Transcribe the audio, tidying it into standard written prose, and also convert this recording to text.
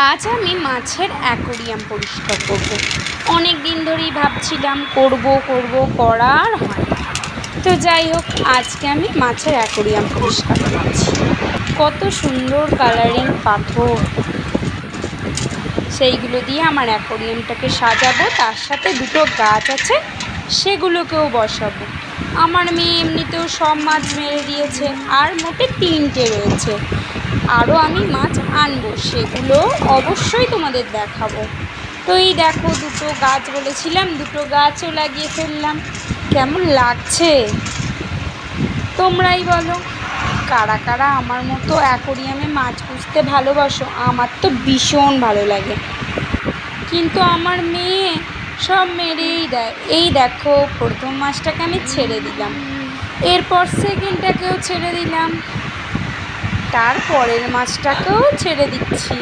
আজ আমি মাছের অ্যাকোরিয়াম পরিষ্কার করব। অনেক দিন ধরেই ভাবছিলাম করব করা আর হয় না। তো যাই হোক, আজকে আমি মাছের অ্যাকোরিয়াম পরিষ্কার করছি। কত সুন্দর কালারিং পাথর, সেইগুলো দিয়ে আমার অ্যাকোরিয়ামটাকে সাজাবো। তার সাথে দুটো গাছ আছে, সেগুলোকেও বসাবো। আমার মেয়ে এমনিতেও সব মাছ মেরে দিয়েছে, আর মোটে 3টে রয়েছে। আরও আমি মাছ আনবো, সেগুলো অবশ্যই তোমাদের দেখাবো। তো এই দেখো, দুটো গাছ বলেছিলাম, দুটো গাছও লাগিয়ে ফেললাম। কেমন লাগছে তোমরাই বলো। কারা কারা আমার মতো অ্যাকোরিয়ামে মাছ পুষতে ভালোবাসো? আমার তো ভীষণ ভালো লাগে, কিন্তু আমার মেয়ে সব মেরেই দেয়। এই দেখো, প্রথম মাছটাকে আমি ছেড়ে দিলাম, এরপর সেকেন্ডটাকেও ছেড়ে দিলাম, তারপরের মাছটাকেও ছেড়ে দিচ্ছি।